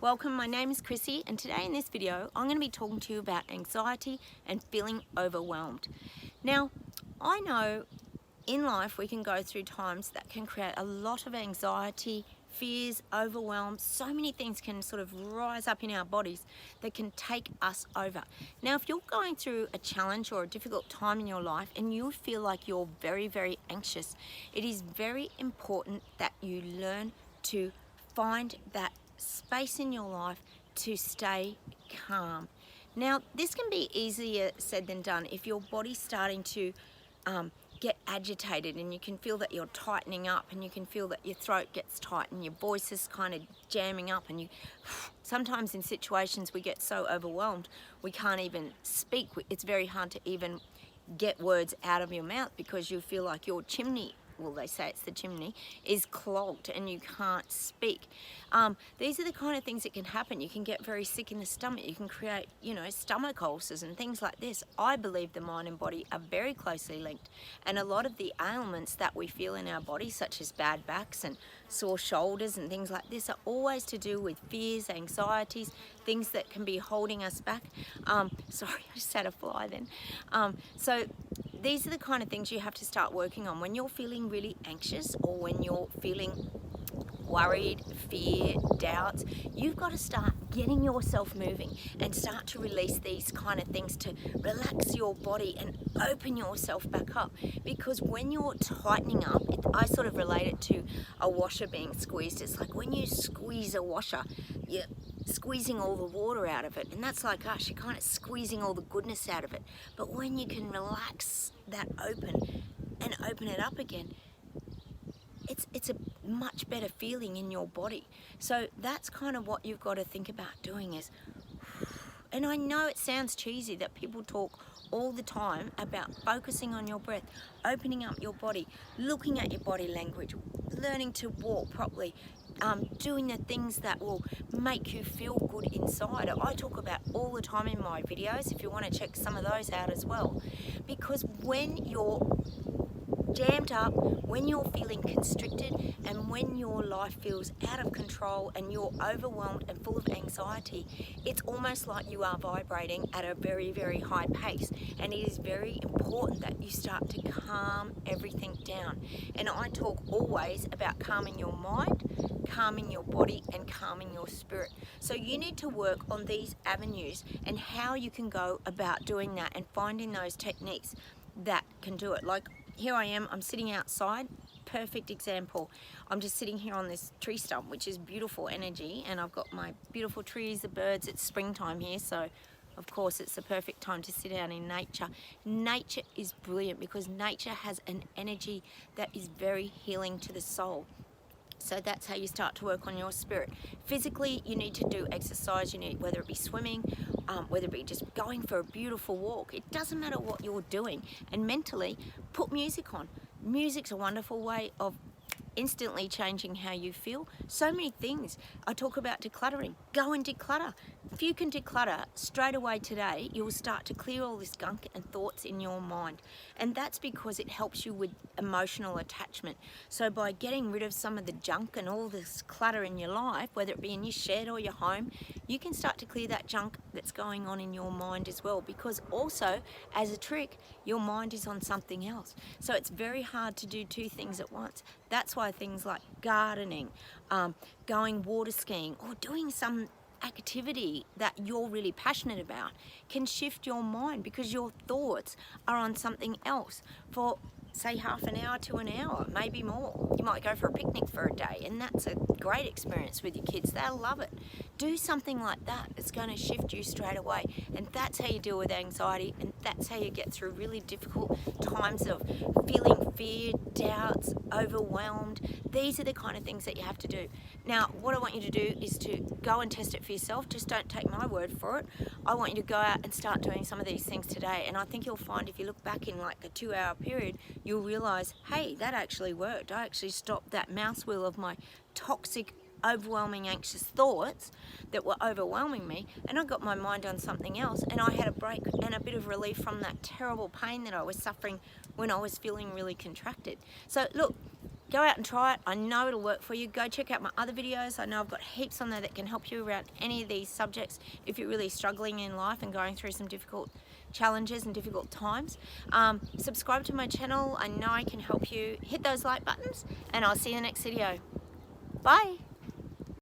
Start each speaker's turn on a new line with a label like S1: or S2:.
S1: Welcome, my name is Chrissy, and today in this video I'm going to be talking to you about anxiety and feeling overwhelmed. Now, I know in life we can go through times that can create a lot of anxiety, fears, overwhelm. So many things can sort of rise up in our bodies that can take us over. Now, if you're going through a challenge or a difficult time in your life and you feel like you're very, very anxious, it is very important that you learn to find that space in your life to stay calm. Now, this can be easier said than done if your body's starting to get agitated and you can feel that you're tightening up and you can feel that your throat gets tight and your voice is kind of jamming up, and you sometimes in situations we get so overwhelmed we can't even speak. It's very hard to even get words out of your mouth because you feel like your chimney, well, they say it's the chimney, is clogged and you can't speak. These are the kind of things that can happen. You can get very sick in the stomach. You can create, stomach ulcers and things like this. I believe the mind and body are very closely linked. And a lot of the ailments that we feel in our body, such as bad backs and sore shoulders and things like this, are always to do with fears, anxieties, things that can be holding us back. Sorry, I just had a fly then. So these are the kind of things you have to start working on when you're feeling really anxious or when you're feeling worried, fear, doubts. You've got to start getting yourself moving and start to release these kind of things to relax your body and open yourself back up. Because when you're tightening up, I sort of relate it to a washer being squeezed. It's like when you squeeze a washer, you're squeezing all the water out of it, and that's like us, you're kind of squeezing all the goodness out of it. But when you can relax that open and open it up again, it's a much better feeling in your body. So that's kind of what you've got to think about doing is, and I know it sounds cheesy that people talk all the time about focusing on your breath, opening up your body, looking at your body language, learning to walk properly, doing the things that will make you feel good inside. I talk about all the time in my videos, if you want to check some of those out as well. Because when you're jammed up, when you're feeling constricted, and when your life feels out of control and you're overwhelmed and full of anxiety, it's almost like you are vibrating at a very, very high pace. And it is very important that you start to calm everything down. And I talk always about calming your mind, calming your body, and calming your spirit. So you need to work on these avenues and how you can go about doing that and finding those techniques that can do it. Like, here I am, I'm sitting outside, perfect example. I'm just sitting here on this tree stump, which is beautiful energy, and I've got my beautiful trees, the birds. It's springtime here, so of course it's the perfect time to sit out in nature. Nature is brilliant because nature has an energy that is very healing to the soul. So that's how you start to work on your spirit. Physically, you need to do exercise. You need, whether it be swimming, whether it be just going for a beautiful walk. It doesn't matter what you're doing. And mentally, put music on. Music's a wonderful way of instantly changing how you feel. So many things. I talk about decluttering. Go and declutter. If you can declutter straight away today, you will start to clear all this gunk and thoughts in your mind. And that's because it helps you with emotional attachment. So by getting rid of some of the junk and all this clutter in your life, whether it be in your shed or your home, you can start to clear that junk that's going on in your mind as well. Because also, as a trick, your mind is on something else. So it's very hard to do two things at once. That's why things like gardening, going water skiing, or doing some activity that you're really passionate about can shift your mind, because your thoughts are on something else for, say, half an hour to an hour, maybe more. You might go for a picnic for a day, and that's a great experience with your kids. They'll love it. Do something like that. It's going to shift you straight away, and that's how you deal with anxiety, and that's how you get through really difficult times of feeling fear, doubts, overwhelmed. These are the kind of things that you have to do. Now, what I want you to do is to go and test it for yourself. Just don't take my word for it. I want you to go out and start doing some of these things today, and I think you'll find if you look back in like a 2-hour period, you'll realize, hey, that actually worked. I actually stopped that mouse wheel of my toxic, overwhelming, anxious thoughts that were overwhelming me, and I got my mind on something else, and I had a break and a bit of relief from that terrible pain that I was suffering when I was feeling really contracted. So look, go out and try it. I know it'll work for you. Go check out my other videos. I know I've got heaps on there that can help you around any of these subjects if you're really struggling in life and going through some difficult challenges and difficult times. Subscribe to my channel. I know I can help you. Hit those like buttons, and I'll see you in the next video. Bye.